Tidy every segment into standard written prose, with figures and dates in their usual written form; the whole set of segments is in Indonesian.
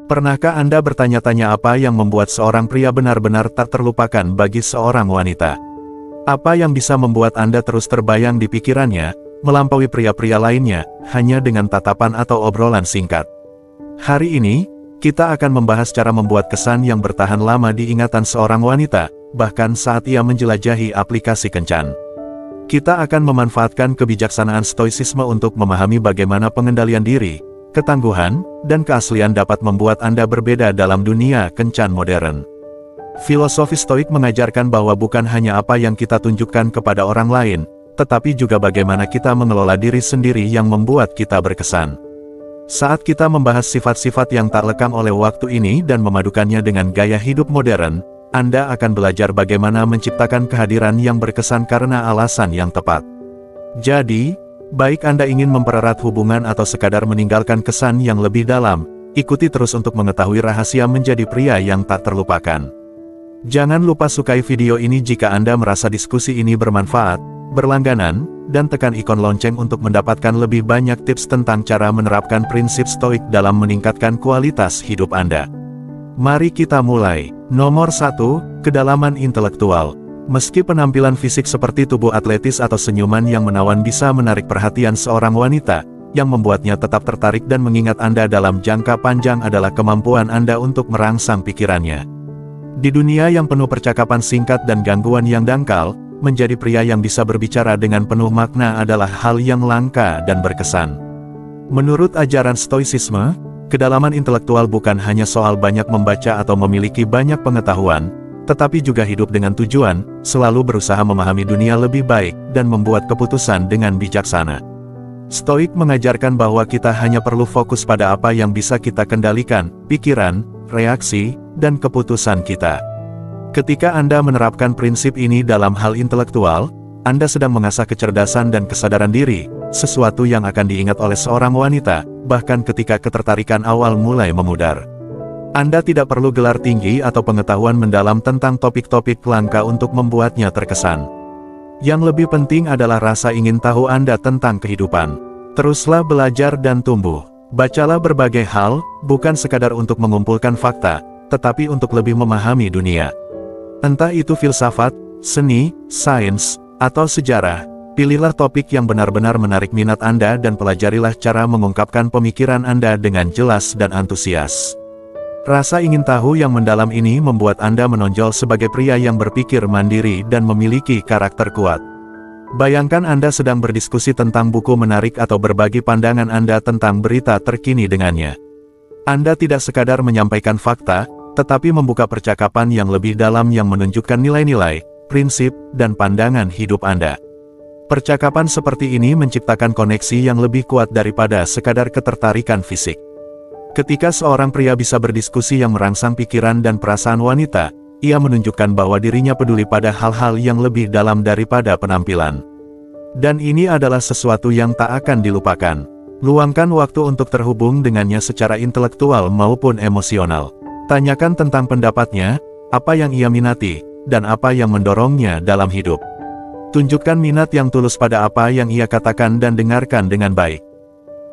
Pernahkah Anda bertanya-tanya apa yang membuat seorang pria benar-benar tak terlupakan bagi seorang wanita? Apa yang bisa membuat Anda terus terbayang di pikirannya, melampaui pria-pria lainnya, hanya dengan tatapan atau obrolan singkat? Hari ini, kita akan membahas cara membuat kesan yang bertahan lama di ingatan seorang wanita, bahkan saat ia menjelajahi aplikasi kencan. Kita akan memanfaatkan kebijaksanaan stoicisme untuk memahami bagaimana pengendalian diri, ketangguhan, dan keaslian dapat membuat Anda berbeda dalam dunia kencan modern. Filosofi stoik mengajarkan bahwa bukan hanya apa yang kita tunjukkan kepada orang lain, tetapi juga bagaimana kita mengelola diri sendiri yang membuat kita berkesan. Saat kita membahas sifat-sifat yang tak lekang oleh waktu ini dan memadukannya dengan gaya hidup modern, Anda akan belajar bagaimana menciptakan kehadiran yang berkesan karena alasan yang tepat. Jadi, baik Anda ingin mempererat hubungan atau sekadar meninggalkan kesan yang lebih dalam, ikuti terus untuk mengetahui rahasia menjadi pria yang tak terlupakan. Jangan lupa sukai video ini jika Anda merasa diskusi ini bermanfaat, berlangganan, dan tekan ikon lonceng untuk mendapatkan lebih banyak tips tentang cara menerapkan prinsip stoik dalam meningkatkan kualitas hidup Anda. Mari kita mulai. Nomor 1, kedalaman intelektual. Meski penampilan fisik seperti tubuh atletis atau senyuman yang menawan bisa menarik perhatian seorang wanita, yang membuatnya tetap tertarik dan mengingat Anda dalam jangka panjang adalah kemampuan Anda untuk merangsang pikirannya. Di dunia yang penuh percakapan singkat dan gangguan yang dangkal, menjadi pria yang bisa berbicara dengan penuh makna adalah hal yang langka dan berkesan. Menurut ajaran stoicisme, kedalaman intelektual bukan hanya soal banyak membaca atau memiliki banyak pengetahuan, tetapi juga hidup dengan tujuan, selalu berusaha memahami dunia lebih baik, dan membuat keputusan dengan bijaksana. Stoik mengajarkan bahwa kita hanya perlu fokus pada apa yang bisa kita kendalikan, pikiran, reaksi, dan keputusan kita. Ketika Anda menerapkan prinsip ini dalam hal intelektual, Anda sedang mengasah kecerdasan dan kesadaran diri, sesuatu yang akan diingat oleh seorang wanita, bahkan ketika ketertarikan awal mulai memudar. Anda tidak perlu gelar tinggi atau pengetahuan mendalam tentang topik-topik langka untuk membuatnya terkesan. Yang lebih penting adalah rasa ingin tahu Anda tentang kehidupan. Teruslah belajar dan tumbuh. Bacalah berbagai hal, bukan sekadar untuk mengumpulkan fakta, tetapi untuk lebih memahami dunia. Entah itu filsafat, seni, sains, atau sejarah, pilihlah topik yang benar-benar menarik minat Anda dan pelajarilah cara mengungkapkan pemikiran Anda dengan jelas dan antusias. Rasa ingin tahu yang mendalam ini membuat Anda menonjol sebagai pria yang berpikir mandiri dan memiliki karakter kuat. Bayangkan Anda sedang berdiskusi tentang buku menarik atau berbagi pandangan Anda tentang berita terkini dengannya. Anda tidak sekadar menyampaikan fakta, tetapi membuka percakapan yang lebih dalam yang menunjukkan nilai-nilai, prinsip, dan pandangan hidup Anda. Percakapan seperti ini menciptakan koneksi yang lebih kuat daripada sekadar ketertarikan fisik. Ketika seorang pria bisa berdiskusi yang merangsang pikiran dan perasaan wanita, ia menunjukkan bahwa dirinya peduli pada hal-hal yang lebih dalam daripada penampilan. Dan ini adalah sesuatu yang tak akan dilupakan. Luangkan waktu untuk terhubung dengannya secara intelektual maupun emosional. Tanyakan tentang pendapatnya, apa yang ia minati, dan apa yang mendorongnya dalam hidup. Tunjukkan minat yang tulus pada apa yang ia katakan dan dengarkan dengan baik.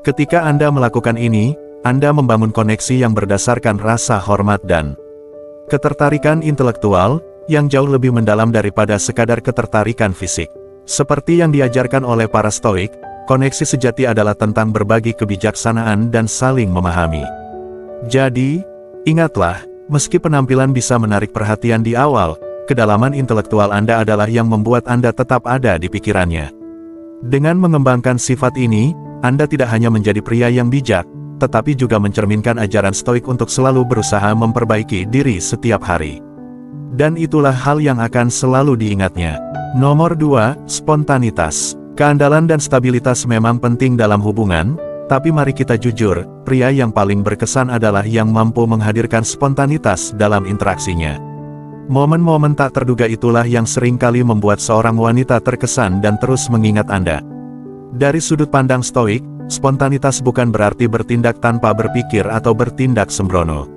Ketika Anda melakukan ini, Anda membangun koneksi yang berdasarkan rasa hormat dan ketertarikan intelektual, yang jauh lebih mendalam daripada sekadar ketertarikan fisik. Seperti yang diajarkan oleh para stoik, koneksi sejati adalah tentang berbagi kebijaksanaan dan saling memahami. Jadi, ingatlah, meski penampilan bisa menarik perhatian di awal, kedalaman intelektual Anda adalah yang membuat Anda tetap ada di pikirannya. Dengan mengembangkan sifat ini, Anda tidak hanya menjadi pria yang bijak, tetapi juga mencerminkan ajaran stoik untuk selalu berusaha memperbaiki diri setiap hari. Dan itulah hal yang akan selalu diingatnya. Nomor 2, spontanitas. Keandalan dan stabilitas memang penting dalam hubungan, tapi mari kita jujur, pria yang paling berkesan adalah yang mampu menghadirkan spontanitas dalam interaksinya. Momen-momen tak terduga itulah yang seringkali membuat seorang wanita terkesan dan terus mengingat Anda. Dari sudut pandang stoik, spontanitas bukan berarti bertindak tanpa berpikir atau bertindak sembrono.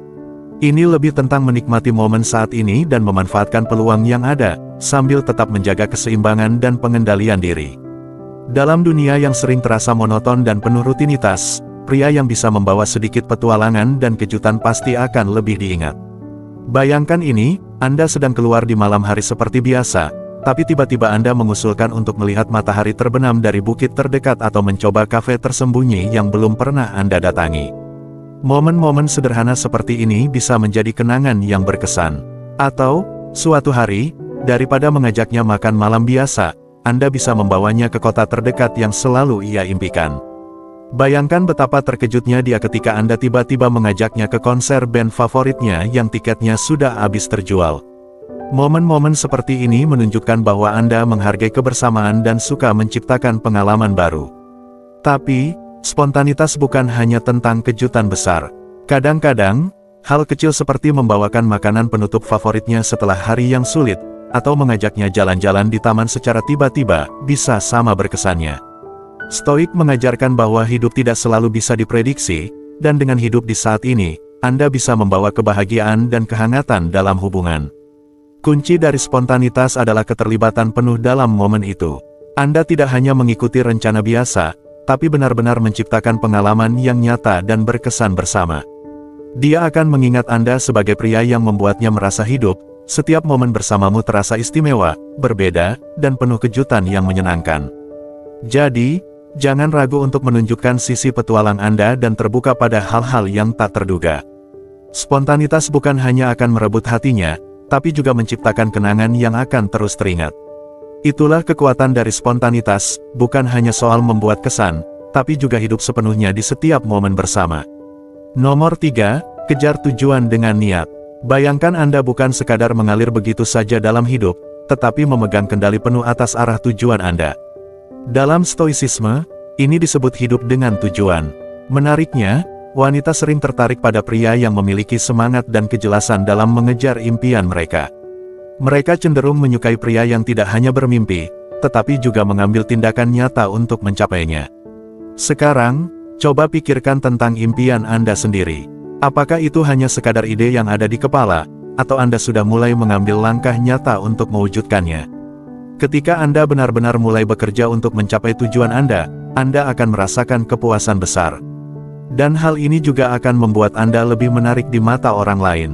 Ini lebih tentang menikmati momen saat ini dan memanfaatkan peluang yang ada, sambil tetap menjaga keseimbangan dan pengendalian diri. Dalam dunia yang sering terasa monoton dan penuh rutinitas, pria yang bisa membawa sedikit petualangan dan kejutan pasti akan lebih diingat. Bayangkan ini, Anda sedang keluar di malam hari seperti biasa, tapi tiba-tiba Anda mengusulkan untuk melihat matahari terbenam dari bukit terdekat atau mencoba kafe tersembunyi yang belum pernah Anda datangi. Momen-momen sederhana seperti ini bisa menjadi kenangan yang berkesan. Atau, suatu hari, daripada mengajaknya makan malam biasa, Anda bisa membawanya ke kota terdekat yang selalu ia impikan. Bayangkan betapa terkejutnya dia ketika Anda tiba-tiba mengajaknya ke konser band favoritnya yang tiketnya sudah habis terjual. Momen-momen seperti ini menunjukkan bahwa Anda menghargai kebersamaan dan suka menciptakan pengalaman baru. Tapi, spontanitas bukan hanya tentang kejutan besar. Kadang-kadang, hal kecil seperti membawakan makanan penutup favoritnya setelah hari yang sulit, atau mengajaknya jalan-jalan di taman secara tiba-tiba, bisa sama berkesannya. Stoik mengajarkan bahwa hidup tidak selalu bisa diprediksi, dan dengan hidup di saat ini, Anda bisa membawa kebahagiaan dan kehangatan dalam hubungan. Kunci dari spontanitas adalah keterlibatan penuh dalam momen itu. Anda tidak hanya mengikuti rencana biasa, tapi benar-benar menciptakan pengalaman yang nyata dan berkesan bersama. Dia akan mengingat Anda sebagai pria yang membuatnya merasa hidup, setiap momen bersamamu terasa istimewa, berbeda, dan penuh kejutan yang menyenangkan. Jadi, jangan ragu untuk menunjukkan sisi petualang Anda dan terbuka pada hal-hal yang tak terduga. Spontanitas bukan hanya akan merebut hatinya, tapi juga menciptakan kenangan yang akan terus teringat. Itulah kekuatan dari spontanitas, bukan hanya soal membuat kesan, tapi juga hidup sepenuhnya di setiap momen bersama. Nomor 3, kejar tujuan dengan niat. Bayangkan Anda bukan sekadar mengalir begitu saja dalam hidup, tetapi memegang kendali penuh atas arah tujuan Anda. Dalam stoicisme, ini disebut hidup dengan tujuan. Menariknya, wanita sering tertarik pada pria yang memiliki semangat dan kejelasan dalam mengejar impian mereka. Mereka cenderung menyukai pria yang tidak hanya bermimpi, tetapi juga mengambil tindakan nyata untuk mencapainya. Sekarang, coba pikirkan tentang impian Anda sendiri. Apakah itu hanya sekadar ide yang ada di kepala, atau Anda sudah mulai mengambil langkah nyata untuk mewujudkannya? Ketika Anda benar-benar mulai bekerja untuk mencapai tujuan Anda akan merasakan kepuasan besar. Dan hal ini juga akan membuat Anda lebih menarik di mata orang lain.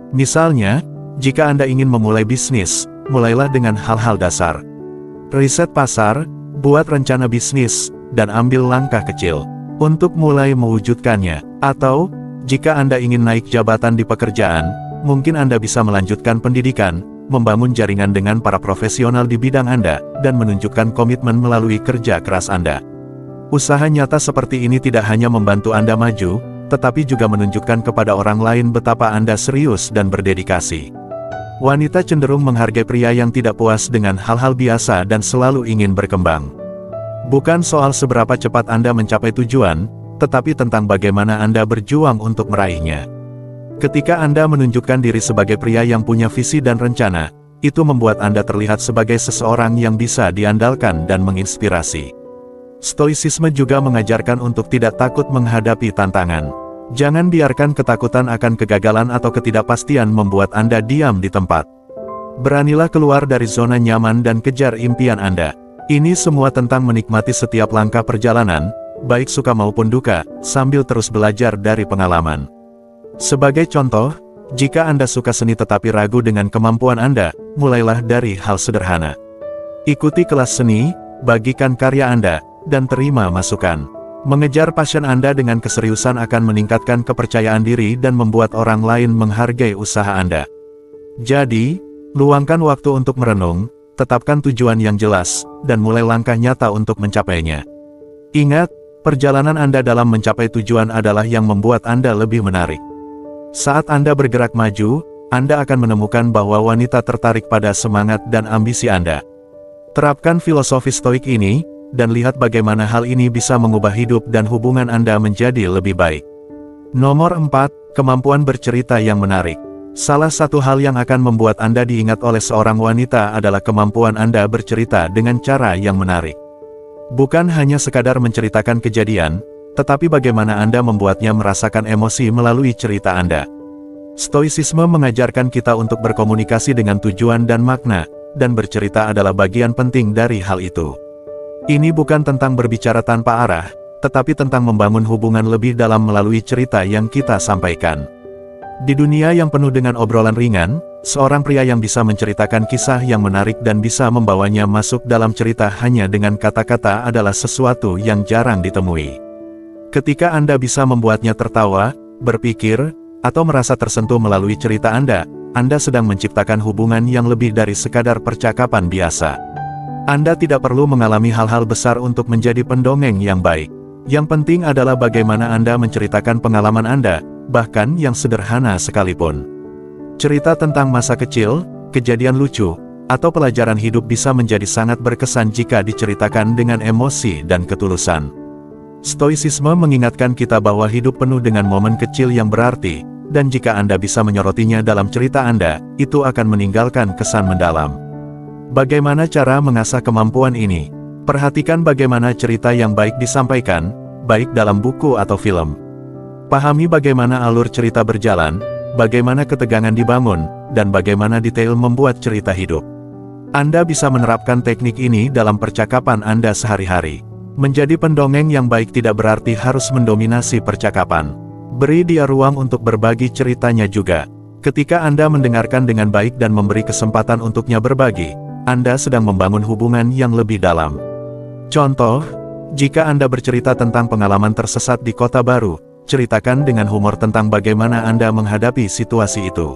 Misalnya, jika Anda ingin memulai bisnis, mulailah dengan hal-hal dasar. Riset pasar, buat rencana bisnis, dan ambil langkah kecil untuk mulai mewujudkannya. Atau, jika Anda ingin naik jabatan di pekerjaan, mungkin Anda bisa melanjutkan pendidikan, membangun jaringan dengan para profesional di bidang Anda, dan menunjukkan komitmen melalui kerja keras Anda. Usaha nyata seperti ini tidak hanya membantu Anda maju, tetapi juga menunjukkan kepada orang lain betapa Anda serius dan berdedikasi. Wanita cenderung menghargai pria yang tidak puas dengan hal-hal biasa dan selalu ingin berkembang. Bukan soal seberapa cepat Anda mencapai tujuan, tetapi tentang bagaimana Anda berjuang untuk meraihnya. Ketika Anda menunjukkan diri sebagai pria yang punya visi dan rencana, itu membuat Anda terlihat sebagai seseorang yang bisa diandalkan dan menginspirasi. Stoicisme juga mengajarkan untuk tidak takut menghadapi tantangan. Jangan biarkan ketakutan akan kegagalan atau ketidakpastian membuat Anda diam di tempat. Beranilah keluar dari zona nyaman dan kejar impian Anda. Ini semua tentang menikmati setiap langkah perjalanan, baik suka maupun duka, sambil terus belajar dari pengalaman. Sebagai contoh, jika Anda suka seni tetapi ragu dengan kemampuan Anda, mulailah dari hal sederhana. Ikuti kelas seni, bagikan karya Anda, dan terima masukan. Mengejar passion Anda dengan keseriusan akan meningkatkan kepercayaan diri dan membuat orang lain menghargai usaha Anda. Jadi, luangkan waktu untuk merenung, tetapkan tujuan yang jelas, dan mulai langkah nyata untuk mencapainya. Ingat, perjalanan Anda dalam mencapai tujuan adalah yang membuat Anda lebih menarik. Saat Anda bergerak maju, Anda akan menemukan bahwa wanita tertarik pada semangat dan ambisi Anda. Terapkan filosofi stoik ini, dan lihat bagaimana hal ini bisa mengubah hidup dan hubungan Anda menjadi lebih baik. Nomor 4, kemampuan bercerita yang menarik. Salah satu hal yang akan membuat Anda diingat oleh seorang wanita adalah kemampuan Anda bercerita dengan cara yang menarik. Bukan hanya sekadar menceritakan kejadian, tetapi bagaimana Anda membuatnya merasakan emosi melalui cerita Anda. Stoicisme mengajarkan kita untuk berkomunikasi dengan tujuan dan makna, dan bercerita adalah bagian penting dari hal itu. Ini bukan tentang berbicara tanpa arah, tetapi tentang membangun hubungan lebih dalam melalui cerita yang kita sampaikan. Di dunia yang penuh dengan obrolan ringan, seorang pria yang bisa menceritakan kisah yang menarik dan bisa membawanya masuk dalam cerita hanya dengan kata-kata adalah sesuatu yang jarang ditemui. Ketika Anda bisa membuatnya tertawa, berpikir, atau merasa tersentuh melalui cerita Anda sedang menciptakan hubungan yang lebih dari sekadar percakapan biasa. Anda tidak perlu mengalami hal-hal besar untuk menjadi pendongeng yang baik. Yang penting adalah bagaimana Anda menceritakan pengalaman Anda, bahkan yang sederhana sekalipun. Cerita tentang masa kecil, kejadian lucu, atau pelajaran hidup bisa menjadi sangat berkesan jika diceritakan dengan emosi dan ketulusan. Stoicisme mengingatkan kita bahwa hidup penuh dengan momen kecil yang berarti, dan jika Anda bisa menyorotinya dalam cerita Anda, itu akan meninggalkan kesan mendalam. Bagaimana cara mengasah kemampuan ini? Perhatikan bagaimana cerita yang baik disampaikan, baik dalam buku atau film. Pahami bagaimana alur cerita berjalan, bagaimana ketegangan dibangun, dan bagaimana detail membuat cerita hidup. Anda bisa menerapkan teknik ini dalam percakapan Anda sehari-hari. Menjadi pendongeng yang baik tidak berarti harus mendominasi percakapan. Beri dia ruang untuk berbagi ceritanya juga. Ketika Anda mendengarkan dengan baik dan memberi kesempatan untuknya berbagi, Anda sedang membangun hubungan yang lebih dalam. Contoh, jika Anda bercerita tentang pengalaman tersesat di kota baru, ceritakan dengan humor tentang bagaimana Anda menghadapi situasi itu.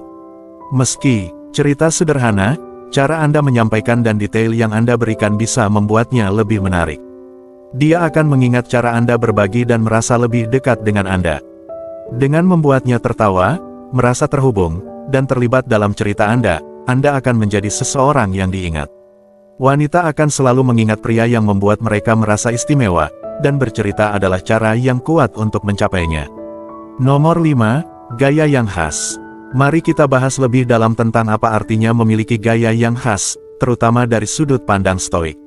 Meski cerita sederhana, cara Anda menyampaikan dan detail yang Anda berikan bisa membuatnya lebih menarik. Dia akan mengingat cara Anda berbagi dan merasa lebih dekat dengan Anda. Dengan membuatnya tertawa, merasa terhubung, dan terlibat dalam cerita Anda akan menjadi seseorang yang diingat. Wanita akan selalu mengingat pria yang membuat mereka merasa istimewa, dan bercerita adalah cara yang kuat untuk mencapainya. Nomor 5, gaya yang khas. Mari kita bahas lebih dalam tentang apa artinya memiliki gaya yang khas, terutama dari sudut pandang Stoik.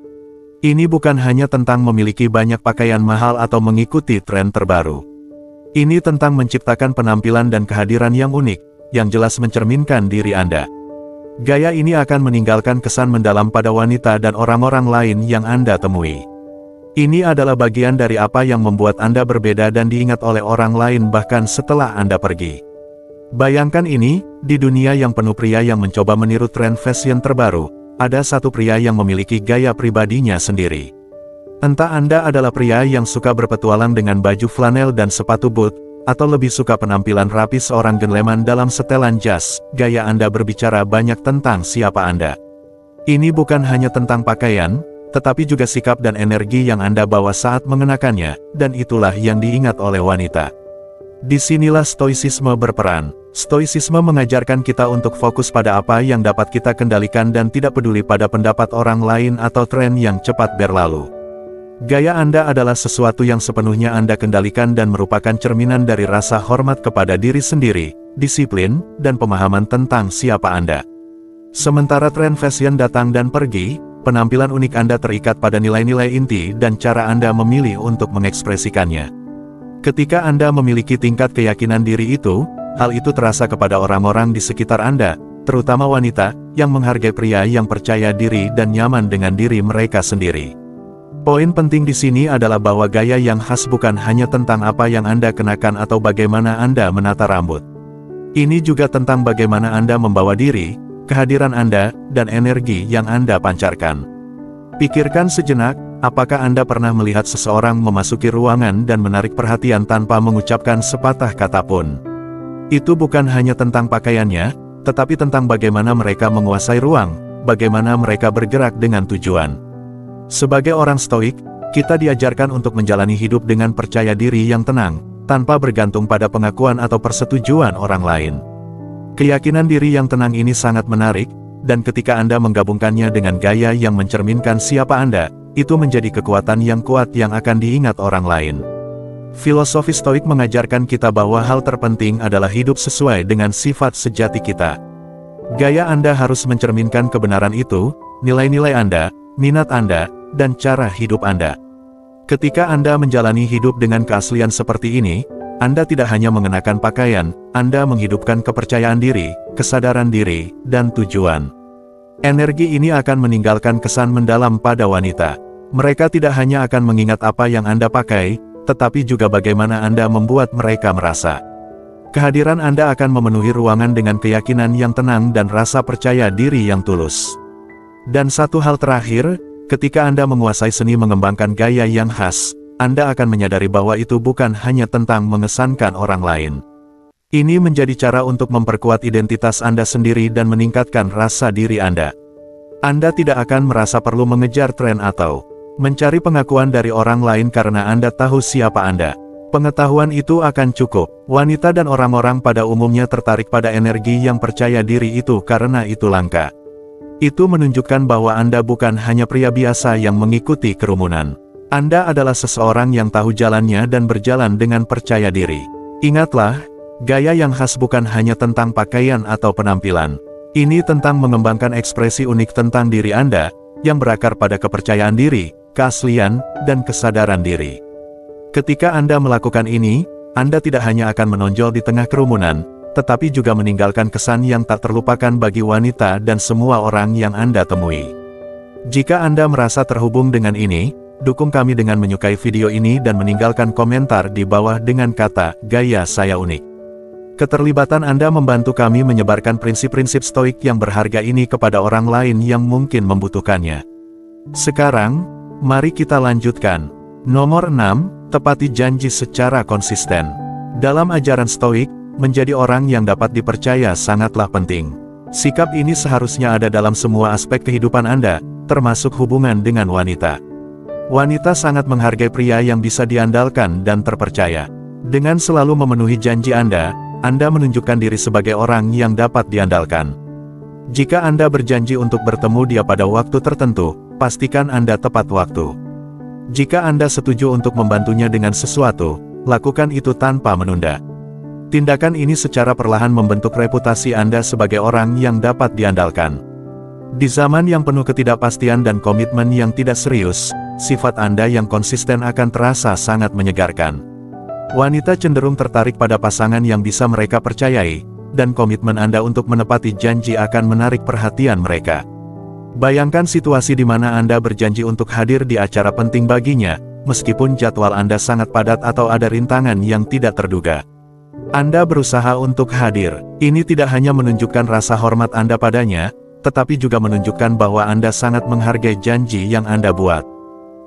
Ini bukan hanya tentang memiliki banyak pakaian mahal atau mengikuti tren terbaru. Ini tentang menciptakan penampilan dan kehadiran yang unik, yang jelas mencerminkan diri Anda. Gaya ini akan meninggalkan kesan mendalam pada wanita dan orang-orang lain yang Anda temui. Ini adalah bagian dari apa yang membuat Anda berbeda dan diingat oleh orang lain bahkan setelah Anda pergi. Bayangkan ini, di dunia yang penuh pria yang mencoba meniru tren fashion terbaru, ada satu pria yang memiliki gaya pribadinya sendiri. Entah Anda adalah pria yang suka berpetualang dengan baju flanel dan sepatu boot, atau lebih suka penampilan rapi seorang gentleman dalam setelan jas, gaya Anda berbicara banyak tentang siapa Anda. Ini bukan hanya tentang pakaian, tetapi juga sikap dan energi yang Anda bawa saat mengenakannya, dan itulah yang diingat oleh wanita. Disinilah stoicisme berperan. Stoicisme mengajarkan kita untuk fokus pada apa yang dapat kita kendalikan dan tidak peduli pada pendapat orang lain atau tren yang cepat berlalu. Gaya Anda adalah sesuatu yang sepenuhnya Anda kendalikan dan merupakan cerminan dari rasa hormat kepada diri sendiri, disiplin, dan pemahaman tentang siapa Anda. Sementara tren fashion datang dan pergi, penampilan unik Anda terikat pada nilai-nilai inti dan cara Anda memilih untuk mengekspresikannya. Ketika Anda memiliki tingkat keyakinan diri itu, hal itu terasa kepada orang-orang di sekitar Anda, terutama wanita, yang menghargai pria yang percaya diri dan nyaman dengan diri mereka sendiri. Poin penting di sini adalah bahwa gaya yang khas bukan hanya tentang apa yang Anda kenakan atau bagaimana Anda menata rambut. Ini juga tentang bagaimana Anda membawa diri, kehadiran Anda, dan energi yang Anda pancarkan. Pikirkan sejenak, apakah Anda pernah melihat seseorang memasuki ruangan dan menarik perhatian tanpa mengucapkan sepatah kata pun? Itu bukan hanya tentang pakaiannya, tetapi tentang bagaimana mereka menguasai ruang, bagaimana mereka bergerak dengan tujuan. Sebagai orang stoik, kita diajarkan untuk menjalani hidup dengan percaya diri yang tenang, tanpa bergantung pada pengakuan atau persetujuan orang lain. Keyakinan diri yang tenang ini sangat menarik, dan ketika Anda menggabungkannya dengan gaya yang mencerminkan siapa Anda, itu menjadi kekuatan yang kuat yang akan diingat orang lain. Filosofi Stoik mengajarkan kita bahwa hal terpenting adalah hidup sesuai dengan sifat sejati kita. Gaya Anda harus mencerminkan kebenaran itu, nilai-nilai Anda, minat Anda, dan cara hidup Anda. Ketika Anda menjalani hidup dengan keaslian seperti ini, Anda tidak hanya mengenakan pakaian, Anda menghidupkan kepercayaan diri, kesadaran diri, dan tujuan. Energi ini akan meninggalkan kesan mendalam pada wanita. Mereka tidak hanya akan mengingat apa yang Anda pakai, tetapi juga bagaimana Anda membuat mereka merasa. Kehadiran Anda akan memenuhi ruangan dengan keyakinan yang tenang dan rasa percaya diri yang tulus. Dan satu hal terakhir, ketika Anda menguasai seni mengembangkan gaya yang khas, Anda akan menyadari bahwa itu bukan hanya tentang mengesankan orang lain. Ini menjadi cara untuk memperkuat identitas Anda sendiri dan meningkatkan rasa diri Anda. Anda tidak akan merasa perlu mengejar tren atau mencari pengakuan dari orang lain karena Anda tahu siapa Anda. Pengetahuan itu akan cukup. Wanita dan orang-orang pada umumnya tertarik pada energi yang percaya diri itu karena itu langka. Itu menunjukkan bahwa Anda bukan hanya pria biasa yang mengikuti kerumunan. Anda adalah seseorang yang tahu jalannya dan berjalan dengan percaya diri. Ingatlah, gaya yang khas bukan hanya tentang pakaian atau penampilan. Ini tentang mengembangkan ekspresi unik tentang diri Anda, yang berakar pada kepercayaan diri, keaslian, dan kesadaran diri. Ketika Anda melakukan ini, Anda tidak hanya akan menonjol di tengah kerumunan, tetapi juga meninggalkan kesan yang tak terlupakan bagi wanita dan semua orang yang Anda temui. Jika Anda merasa terhubung dengan ini, dukung kami dengan menyukai video ini dan meninggalkan komentar di bawah dengan kata, "Gaya saya unik." Keterlibatan Anda membantu kami menyebarkan prinsip-prinsip stoik yang berharga ini kepada orang lain yang mungkin membutuhkannya. Sekarang, mari kita lanjutkan. Nomor 6, tepati janji secara konsisten. Dalam ajaran stoik, menjadi orang yang dapat dipercaya sangatlah penting. Sikap ini seharusnya ada dalam semua aspek kehidupan Anda, termasuk hubungan dengan wanita. Wanita sangat menghargai pria yang bisa diandalkan dan terpercaya. Dengan selalu memenuhi janji Anda menunjukkan diri sebagai orang yang dapat diandalkan. Jika Anda berjanji untuk bertemu dia pada waktu tertentu, pastikan Anda tepat waktu. Jika Anda setuju untuk membantunya dengan sesuatu, lakukan itu tanpa menunda. Tindakan ini secara perlahan membentuk reputasi Anda sebagai orang yang dapat diandalkan. Di zaman yang penuh ketidakpastian dan komitmen yang tidak serius, sifat Anda yang konsisten akan terasa sangat menyegarkan. Wanita cenderung tertarik pada pasangan yang bisa mereka percayai, dan komitmen Anda untuk menepati janji akan menarik perhatian mereka. Bayangkan situasi di mana Anda berjanji untuk hadir di acara penting baginya, meskipun jadwal Anda sangat padat atau ada rintangan yang tidak terduga. Anda berusaha untuk hadir. Ini tidak hanya menunjukkan rasa hormat Anda padanya, tetapi juga menunjukkan bahwa Anda sangat menghargai janji yang Anda buat.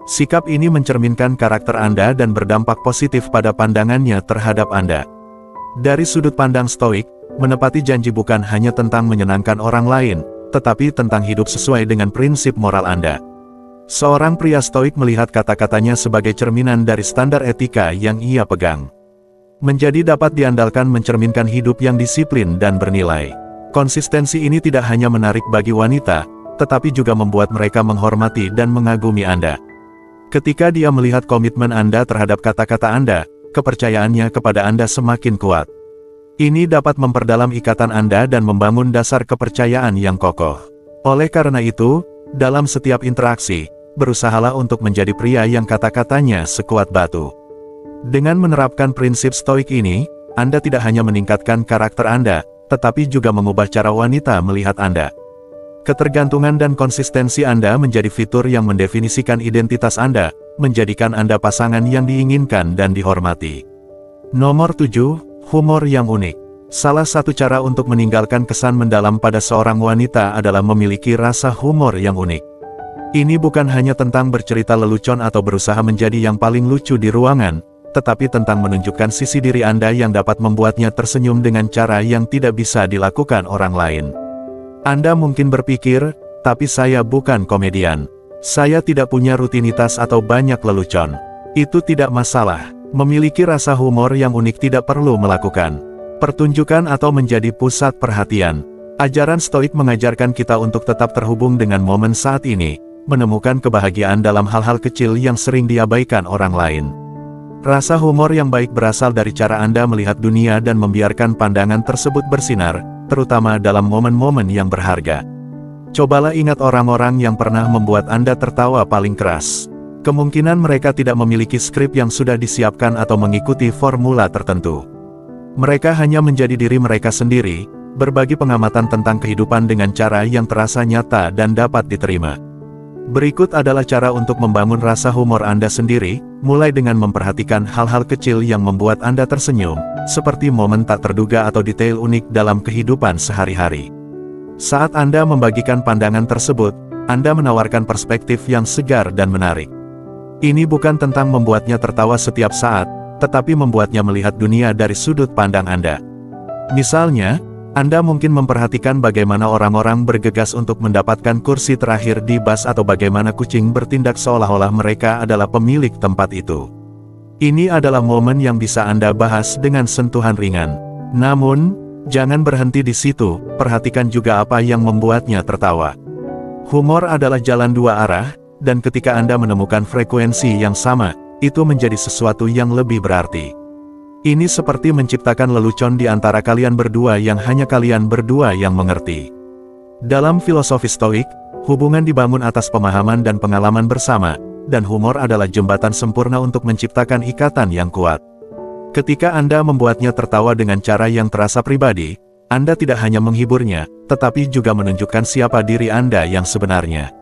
Sikap ini mencerminkan karakter Anda dan berdampak positif pada pandangannya terhadap Anda. Dari sudut pandang stoik, menepati janji bukan hanya tentang menyenangkan orang lain, tetapi tentang hidup sesuai dengan prinsip moral Anda. Seorang pria stoik melihat kata-katanya sebagai cerminan dari standar etika yang ia pegang. Menjadi dapat diandalkan mencerminkan hidup yang disiplin dan bernilai. Konsistensi ini tidak hanya menarik bagi wanita, tetapi juga membuat mereka menghormati dan mengagumi Anda. Ketika dia melihat komitmen Anda terhadap kata-kata Anda, kepercayaannya kepada Anda semakin kuat. Ini dapat memperdalam ikatan Anda dan membangun dasar kepercayaan yang kokoh. Oleh karena itu, dalam setiap interaksi, berusahalah untuk menjadi pria yang kata-katanya sekuat batu. Dengan menerapkan prinsip stoik ini, Anda tidak hanya meningkatkan karakter Anda, tetapi juga mengubah cara wanita melihat Anda. Ketergantungan dan konsistensi Anda menjadi fitur yang mendefinisikan identitas Anda, menjadikan Anda pasangan yang diinginkan dan dihormati. Nomor 7. Humor yang unik. Salah satu cara untuk meninggalkan kesan mendalam pada seorang wanita adalah memiliki rasa humor yang unik. Ini bukan hanya tentang bercerita lelucon atau berusaha menjadi yang paling lucu di ruangan, tetapi tentang menunjukkan sisi diri Anda yang dapat membuatnya tersenyum dengan cara yang tidak bisa dilakukan orang lain. Anda mungkin berpikir, tapi saya bukan komedian. Saya tidak punya rutinitas atau banyak lelucon. Itu tidak masalah. Memiliki rasa humor yang unik tidak perlu melakukan pertunjukan atau menjadi pusat perhatian. Ajaran stoik mengajarkan kita untuk tetap terhubung dengan momen saat ini, menemukan kebahagiaan dalam hal-hal kecil yang sering diabaikan orang lain. Rasa humor yang baik berasal dari cara Anda melihat dunia dan membiarkan pandangan tersebut bersinar, terutama dalam momen-momen yang berharga. Cobalah ingat orang-orang yang pernah membuat Anda tertawa paling keras. Kemungkinan mereka tidak memiliki skrip yang sudah disiapkan atau mengikuti formula tertentu. Mereka hanya menjadi diri mereka sendiri, berbagi pengamatan tentang kehidupan dengan cara yang terasa nyata dan dapat diterima. Berikut adalah cara untuk membangun rasa humor Anda sendiri, mulai dengan memperhatikan hal-hal kecil yang membuat Anda tersenyum, seperti momen tak terduga atau detail unik dalam kehidupan sehari-hari. Saat Anda membagikan pandangan tersebut, Anda menawarkan perspektif yang segar dan menarik. Ini bukan tentang membuatnya tertawa setiap saat, tetapi membuatnya melihat dunia dari sudut pandang Anda. Misalnya, Anda mungkin memperhatikan bagaimana orang-orang bergegas untuk mendapatkan kursi terakhir di bus atau bagaimana kucing bertindak seolah-olah mereka adalah pemilik tempat itu. Ini adalah momen yang bisa Anda bahas dengan sentuhan ringan. Namun, jangan berhenti di situ, perhatikan juga apa yang membuatnya tertawa. Humor adalah jalan dua arah, dan ketika Anda menemukan frekuensi yang sama, itu menjadi sesuatu yang lebih berarti. Ini seperti menciptakan lelucon di antara kalian berdua yang hanya kalian berdua yang mengerti. Dalam filosofi Stoik, hubungan dibangun atas pemahaman dan pengalaman bersama, dan humor adalah jembatan sempurna untuk menciptakan ikatan yang kuat. Ketika Anda membuatnya tertawa dengan cara yang terasa pribadi, Anda tidak hanya menghiburnya, tetapi juga menunjukkan siapa diri Anda yang sebenarnya.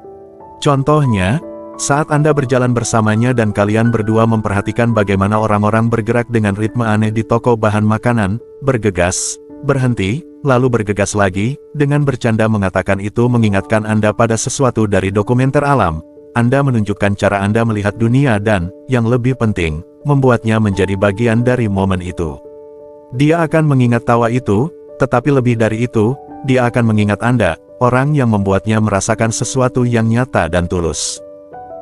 Contohnya, saat Anda berjalan bersamanya dan kalian berdua memperhatikan bagaimana orang-orang bergerak dengan ritme aneh di toko bahan makanan, bergegas, berhenti, lalu bergegas lagi, dengan bercanda mengatakan itu mengingatkan Anda pada sesuatu dari dokumenter alam, Anda menunjukkan cara Anda melihat dunia dan, yang lebih penting, membuatnya menjadi bagian dari momen itu. Dia akan mengingat tawa itu, tetapi lebih dari itu, dia akan mengingat Anda, orang yang membuatnya merasakan sesuatu yang nyata dan tulus.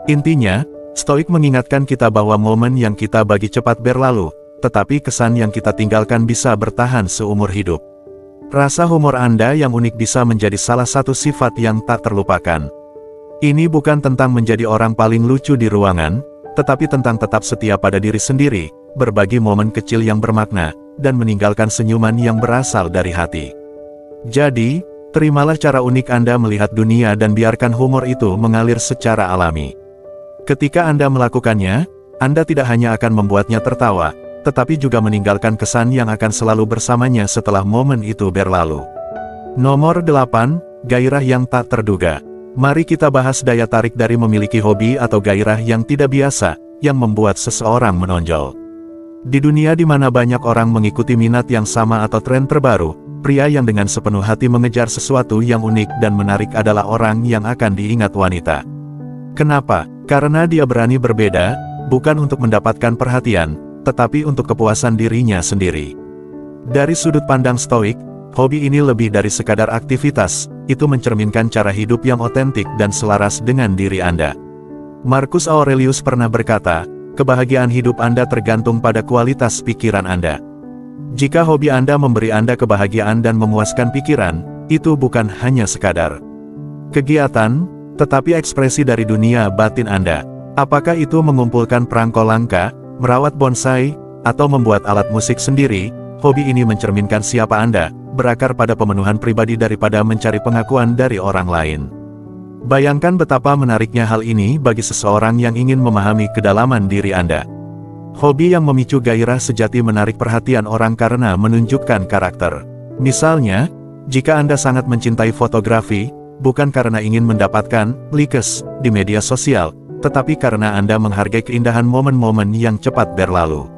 Intinya, Stoik mengingatkan kita bahwa momen yang kita bagi cepat berlalu, tetapi kesan yang kita tinggalkan bisa bertahan seumur hidup. Rasa humor Anda yang unik bisa menjadi salah satu sifat yang tak terlupakan. Ini bukan tentang menjadi orang paling lucu di ruangan, tetapi tentang tetap setia pada diri sendiri, berbagi momen kecil yang bermakna, dan meninggalkan senyuman yang berasal dari hati. Jadi, terimalah cara unik Anda melihat dunia dan biarkan humor itu mengalir secara alami. Ketika Anda melakukannya, Anda tidak hanya akan membuatnya tertawa, tetapi juga meninggalkan kesan yang akan selalu bersamanya setelah momen itu berlalu. Nomor 8, gairah yang tak terduga. Mari kita bahas daya tarik dari memiliki hobi atau gairah yang tidak biasa, yang membuat seseorang menonjol. Di dunia di mana banyak orang mengikuti minat yang sama atau tren terbaru, pria yang dengan sepenuh hati mengejar sesuatu yang unik dan menarik adalah orang yang akan diingat wanita. Kenapa? Karena dia berani berbeda, bukan untuk mendapatkan perhatian, tetapi untuk kepuasan dirinya sendiri. Dari sudut pandang Stoik, hobi ini lebih dari sekadar aktivitas, itu mencerminkan cara hidup yang otentik dan selaras dengan diri Anda. Marcus Aurelius pernah berkata, kebahagiaan hidup Anda tergantung pada kualitas pikiran Anda. Jika hobi Anda memberi Anda kebahagiaan dan memuaskan pikiran, itu bukan hanya sekadar kegiatan, tetapi ekspresi dari dunia batin Anda. Apakah itu mengumpulkan perangko langka, merawat bonsai, atau membuat alat musik sendiri, hobi ini mencerminkan siapa Anda, berakar pada pemenuhan pribadi daripada mencari pengakuan dari orang lain. Bayangkan betapa menariknya hal ini bagi seseorang yang ingin memahami kedalaman diri Anda. Hobi yang memicu gairah sejati menarik perhatian orang karena menunjukkan karakter. Misalnya, jika Anda sangat mencintai fotografi, bukan karena ingin mendapatkan likes di media sosial, tetapi karena Anda menghargai keindahan momen-momen yang cepat berlalu.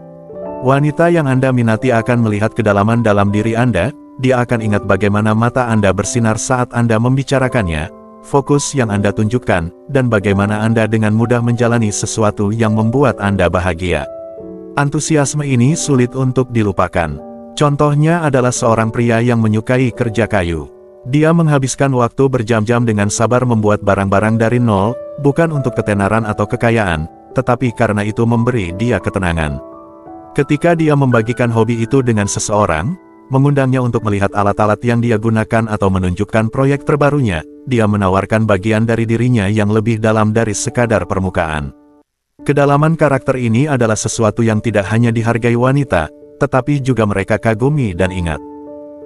Wanita yang Anda minati akan melihat kedalaman dalam diri Anda, dia akan ingat bagaimana mata Anda bersinar saat Anda membicarakannya, fokus yang Anda tunjukkan, dan bagaimana Anda dengan mudah menjalani sesuatu yang membuat Anda bahagia. Antusiasme ini sulit untuk dilupakan. Contohnya adalah seorang pria yang menyukai kerja kayu. Dia menghabiskan waktu berjam-jam dengan sabar membuat barang-barang dari nol, bukan untuk ketenaran atau kekayaan, tetapi karena itu memberi dia ketenangan. Ketika dia membagikan hobi itu dengan seseorang, mengundangnya untuk melihat alat-alat yang dia gunakan atau menunjukkan proyek terbarunya, dia menawarkan bagian dari dirinya yang lebih dalam dari sekadar permukaan. Kedalaman karakter ini adalah sesuatu yang tidak hanya dihargai wanita, tetapi juga mereka kagumi dan ingat.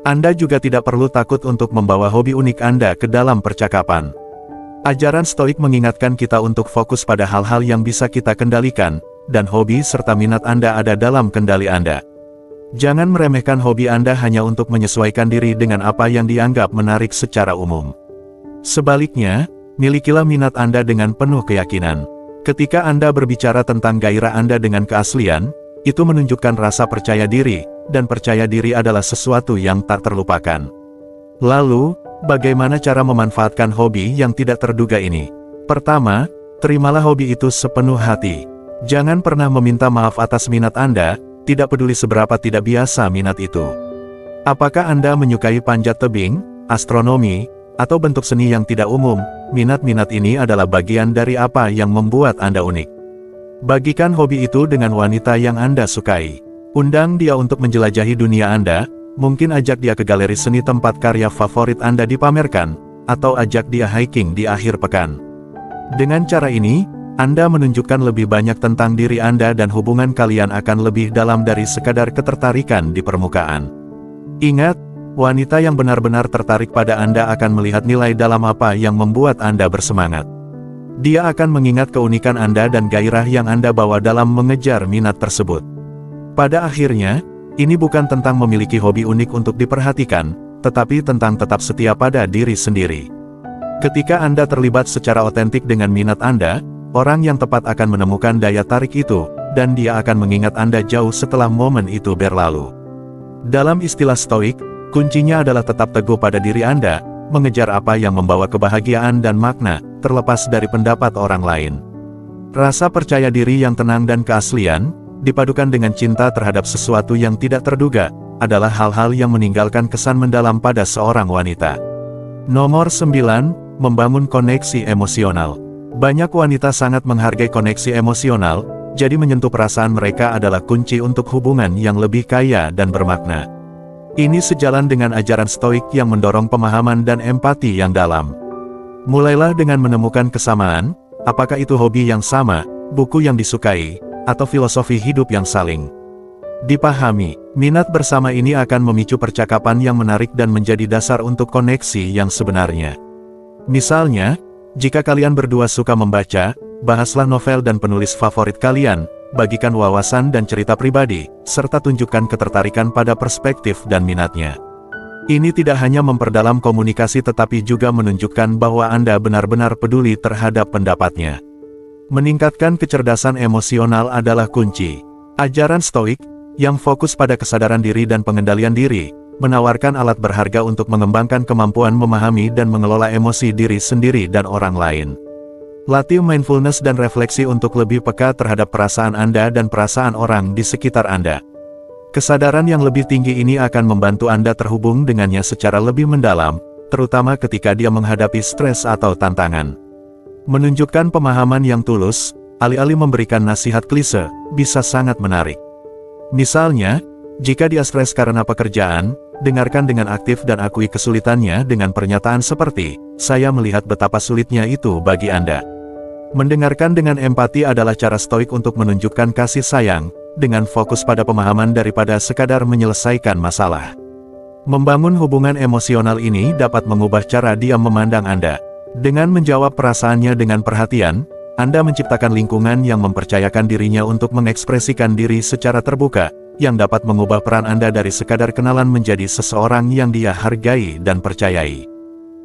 Anda juga tidak perlu takut untuk membawa hobi unik Anda ke dalam percakapan. Ajaran Stoik mengingatkan kita untuk fokus pada hal-hal yang bisa kita kendalikan, dan hobi serta minat Anda ada dalam kendali Anda. Jangan meremehkan hobi Anda hanya untuk menyesuaikan diri dengan apa yang dianggap menarik secara umum. Sebaliknya, Milikilah minat Anda dengan penuh keyakinan. Ketika Anda berbicara tentang gairah Anda dengan keaslian, itu menunjukkan rasa percaya diri, dan percaya diri adalah sesuatu yang tak terlupakan. Lalu, bagaimana cara memanfaatkan hobi yang tidak terduga ini? Pertama, terimalah hobi itu sepenuh hati. Jangan pernah meminta maaf atas minat Anda, tidak peduli seberapa tidak biasa minat itu. Apakah Anda menyukai panjat tebing, astronomi, atau bentuk seni yang tidak umum? Minat-minat ini adalah bagian dari apa yang membuat Anda unik. Bagikan hobi itu dengan wanita yang Anda sukai. Undang dia untuk menjelajahi dunia Anda, mungkin ajak dia ke galeri seni tempat karya favorit Anda dipamerkan, atau ajak dia hiking di akhir pekan. Dengan cara ini, Anda menunjukkan lebih banyak tentang diri Anda dan hubungan kalian akan lebih dalam dari sekadar ketertarikan di permukaan. Ingat, wanita yang benar-benar tertarik pada Anda akan melihat nilai dalam apa yang membuat Anda bersemangat. Dia akan mengingat keunikan Anda dan gairah yang Anda bawa dalam mengejar minat tersebut. Pada akhirnya, ini bukan tentang memiliki hobi unik untuk diperhatikan, tetapi tentang tetap setia pada diri sendiri. Ketika Anda terlibat secara otentik dengan minat Anda, orang yang tepat akan menemukan daya tarik itu, dan dia akan mengingat Anda jauh setelah momen itu berlalu. Dalam istilah Stoik, kuncinya adalah tetap teguh pada diri Anda, mengejar apa yang membawa kebahagiaan dan makna, terlepas dari pendapat orang lain. Rasa percaya diri yang tenang dan keaslian, dipadukan dengan cinta terhadap sesuatu yang tidak terduga, adalah hal-hal yang meninggalkan kesan mendalam pada seorang wanita. Nomor 9, membangun koneksi emosional. Banyak wanita sangat menghargai koneksi emosional, jadi menyentuh perasaan mereka adalah kunci untuk hubungan yang lebih kaya dan bermakna. Ini sejalan dengan ajaran Stoik yang mendorong pemahaman dan empati yang dalam. Mulailah dengan menemukan kesamaan, apakah itu hobi yang sama, buku yang disukai, atau filosofi hidup yang saling dipahami. Minat bersama ini akan memicu percakapan yang menarik dan menjadi dasar untuk koneksi yang sebenarnya. Misalnya, jika kalian berdua suka membaca, bahaslah novel dan penulis favorit kalian, bagikan wawasan dan cerita pribadi, serta tunjukkan ketertarikan pada perspektif dan minatnya. Ini tidak hanya memperdalam komunikasi tetapi juga menunjukkan bahwa Anda benar-benar peduli terhadap pendapatnya. Meningkatkan kecerdasan emosional adalah kunci. Ajaran Stoik, yang fokus pada kesadaran diri dan pengendalian diri, menawarkan alat berharga untuk mengembangkan kemampuan memahami dan mengelola emosi diri sendiri dan orang lain. Latih mindfulness dan refleksi untuk lebih peka terhadap perasaan Anda dan perasaan orang di sekitar Anda. Kesadaran yang lebih tinggi ini akan membantu Anda terhubung dengannya secara lebih mendalam, terutama ketika dia menghadapi stres atau tantangan. Menunjukkan pemahaman yang tulus, alih-alih memberikan nasihat klise, bisa sangat menarik. Misalnya, jika dia stres karena pekerjaan, dengarkan dengan aktif dan akui kesulitannya dengan pernyataan seperti, "Saya melihat betapa sulitnya itu bagi Anda." Mendengarkan dengan empati adalah cara Stoik untuk menunjukkan kasih sayang, dengan fokus pada pemahaman daripada sekadar menyelesaikan masalah. Membangun hubungan emosional ini dapat mengubah cara dia memandang Anda. Dengan menjawab perasaannya dengan perhatian, Anda menciptakan lingkungan yang mempercayakan dirinya untuk mengekspresikan diri secara terbuka, yang dapat mengubah peran Anda dari sekadar kenalan menjadi seseorang yang dia hargai dan percayai.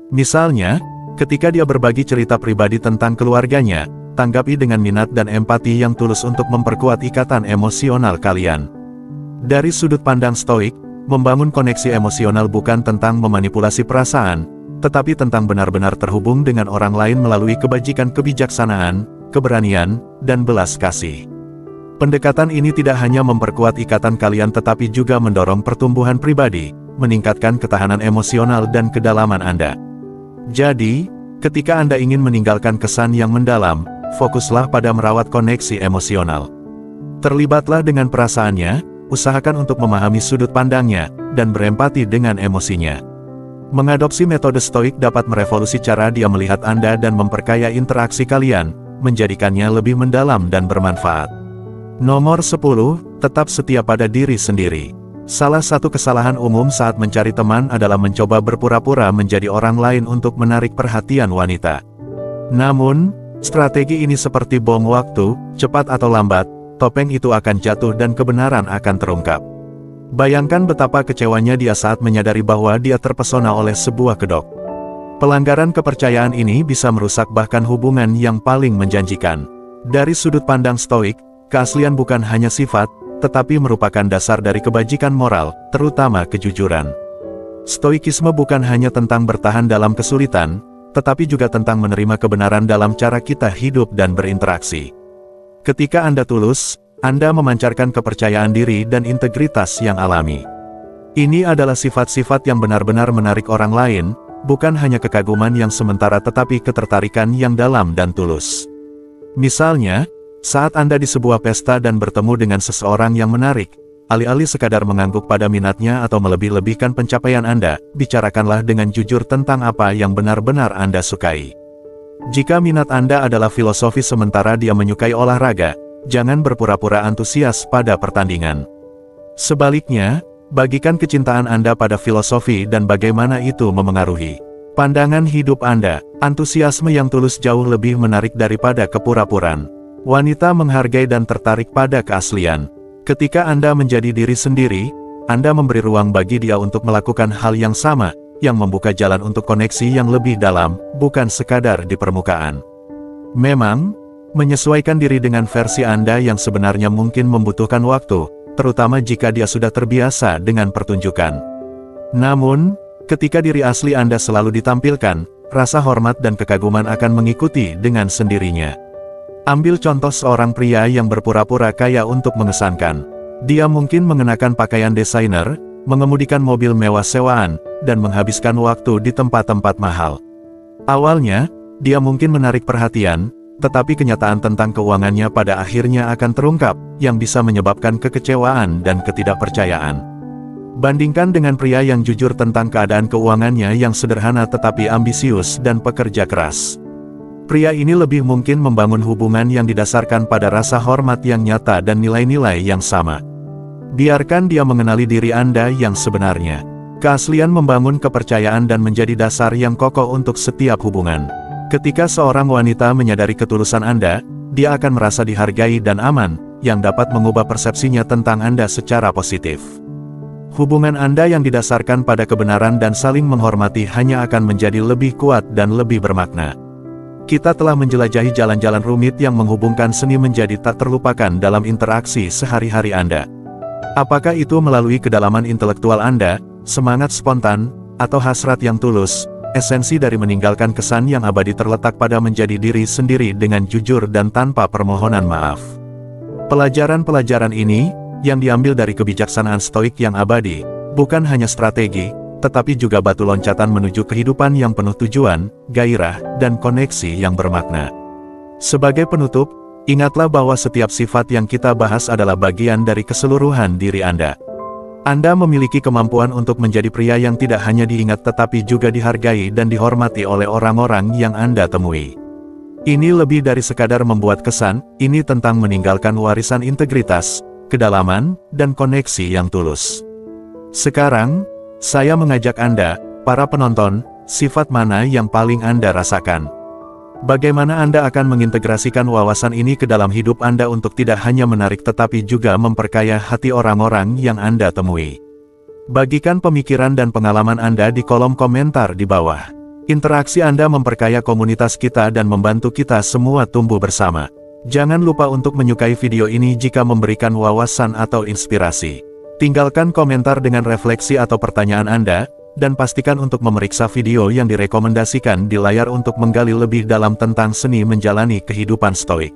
Misalnya, ketika dia berbagi cerita pribadi tentang keluarganya, tanggapi dengan minat dan empati yang tulus untuk memperkuat ikatan emosional kalian. Dari sudut pandang Stoik, membangun koneksi emosional bukan tentang memanipulasi perasaan, tetapi tentang benar-benar terhubung dengan orang lain melalui kebajikan kebijaksanaan, keberanian, dan belas kasih. Pendekatan ini tidak hanya memperkuat ikatan kalian tetapi juga mendorong pertumbuhan pribadi, meningkatkan ketahanan emosional dan kedalaman Anda. Jadi, ketika Anda ingin meninggalkan kesan yang mendalam, fokuslah pada merawat koneksi emosional. Terlibatlah dengan perasaannya, usahakan untuk memahami sudut pandangnya, dan berempati dengan emosinya. Mengadopsi metode Stoik dapat merevolusi cara dia melihat Anda dan memperkaya interaksi kalian, menjadikannya lebih mendalam dan bermanfaat. Nomor 10, tetap setia pada diri sendiri. Salah satu kesalahan umum saat mencari teman adalah mencoba berpura-pura menjadi orang lain untuk menarik perhatian wanita. Namun, strategi ini seperti bom waktu, cepat atau lambat, topeng itu akan jatuh dan kebenaran akan terungkap. Bayangkan betapa kecewanya dia saat menyadari bahwa dia terpesona oleh sebuah kedok. Pelanggaran kepercayaan ini bisa merusak bahkan hubungan yang paling menjanjikan. Dari sudut pandang Stoik, keaslian bukan hanya sifat, tetapi merupakan dasar dari kebajikan moral, terutama kejujuran. Stoikisme bukan hanya tentang bertahan dalam kesulitan, tetapi juga tentang menerima kebenaran dalam cara kita hidup dan berinteraksi. Ketika Anda tulus, Anda memancarkan kepercayaan diri dan integritas yang alami. Ini adalah sifat-sifat yang benar-benar menarik orang lain, bukan hanya kekaguman yang sementara tetapi ketertarikan yang dalam dan tulus. Misalnya, saat Anda di sebuah pesta dan bertemu dengan seseorang yang menarik, alih-alih sekadar mengangguk pada minatnya atau melebih-lebihkan pencapaian Anda, bicarakanlah dengan jujur tentang apa yang benar-benar Anda sukai. Jika minat Anda adalah filosofi sementara dia menyukai olahraga, jangan berpura-pura antusias pada pertandingan. Sebaliknya, bagikan kecintaan Anda pada filosofi dan bagaimana itu memengaruhi pandangan hidup Anda. Antusiasme yang tulus jauh lebih menarik daripada kepura-puraan. Wanita menghargai dan tertarik pada keaslian. Ketika Anda menjadi diri sendiri, Anda memberi ruang bagi dia untuk melakukan hal yang sama, yang membuka jalan untuk koneksi yang lebih dalam, bukan sekadar di permukaan. Memang, menyesuaikan diri dengan versi Anda yang sebenarnya mungkin membutuhkan waktu, terutama jika dia sudah terbiasa dengan pertunjukan. Namun, ketika diri asli Anda selalu ditampilkan, rasa hormat dan kekaguman akan mengikuti dengan sendirinya. Ambil contoh seorang pria yang berpura-pura kaya untuk mengesankan. Dia mungkin mengenakan pakaian desainer, mengemudikan mobil mewah sewaan, dan menghabiskan waktu di tempat-tempat mahal. Awalnya, dia mungkin menarik perhatian, tetapi kenyataan tentang keuangannya pada akhirnya akan terungkap, yang bisa menyebabkan kekecewaan dan ketidakpercayaan. Bandingkan dengan pria yang jujur tentang keadaan keuangannya yang sederhana tetapi ambisius dan pekerja keras. Pria ini lebih mungkin membangun hubungan yang didasarkan pada rasa hormat yang nyata dan nilai-nilai yang sama. Biarkan dia mengenali diri Anda yang sebenarnya. Keaslian membangun kepercayaan dan menjadi dasar yang kokoh untuk setiap hubungan. Ketika seorang wanita menyadari ketulusan Anda, dia akan merasa dihargai dan aman, yang dapat mengubah persepsinya tentang Anda secara positif. Hubungan Anda yang didasarkan pada kebenaran dan saling menghormati hanya akan menjadi lebih kuat dan lebih bermakna. Kita telah menjelajahi jalan-jalan rumit yang menghubungkan seni menjadi tak terlupakan dalam interaksi sehari-hari Anda. Apakah itu melalui kedalaman intelektual Anda, semangat spontan, atau hasrat yang tulus, esensi dari meninggalkan kesan yang abadi terletak pada menjadi diri sendiri dengan jujur dan tanpa permohonan maaf. Pelajaran-pelajaran ini, yang diambil dari kebijaksanaan Stoik yang abadi, bukan hanya strategi, tetapi juga batu loncatan menuju kehidupan yang penuh tujuan, gairah, dan koneksi yang bermakna. Sebagai penutup, ingatlah bahwa setiap sifat yang kita bahas adalah bagian dari keseluruhan diri Anda. Anda memiliki kemampuan untuk menjadi pria yang tidak hanya diingat tetapi juga dihargai dan dihormati oleh orang-orang yang Anda temui. Ini lebih dari sekadar membuat kesan, ini tentang meninggalkan warisan integritas, kedalaman, dan koneksi yang tulus. Sekarang, saya mengajak Anda, para penonton, sifat mana yang paling Anda rasakan? Bagaimana Anda akan mengintegrasikan wawasan ini ke dalam hidup Anda untuk tidak hanya menarik tetapi juga memperkaya hati orang-orang yang Anda temui? Bagikan pemikiran dan pengalaman Anda di kolom komentar di bawah. Interaksi Anda memperkaya komunitas kita dan membantu kita semua tumbuh bersama. Jangan lupa untuk menyukai video ini jika memberikan wawasan atau inspirasi. Tinggalkan komentar dengan refleksi atau pertanyaan Anda, dan pastikan untuk memeriksa video yang direkomendasikan di layar untuk menggali lebih dalam tentang seni menjalani kehidupan Stoik.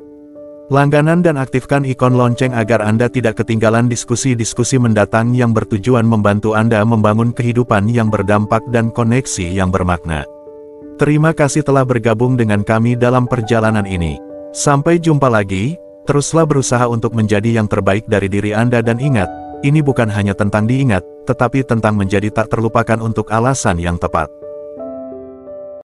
Langganan dan aktifkan ikon lonceng agar Anda tidak ketinggalan diskusi-diskusi mendatang yang bertujuan membantu Anda membangun kehidupan yang berdampak dan koneksi yang bermakna. Terima kasih telah bergabung dengan kami dalam perjalanan ini. Sampai jumpa lagi, teruslah berusaha untuk menjadi yang terbaik dari diri Anda dan ingat, ini bukan hanya tentang diingat, tetapi tentang menjadi tak terlupakan untuk alasan yang tepat.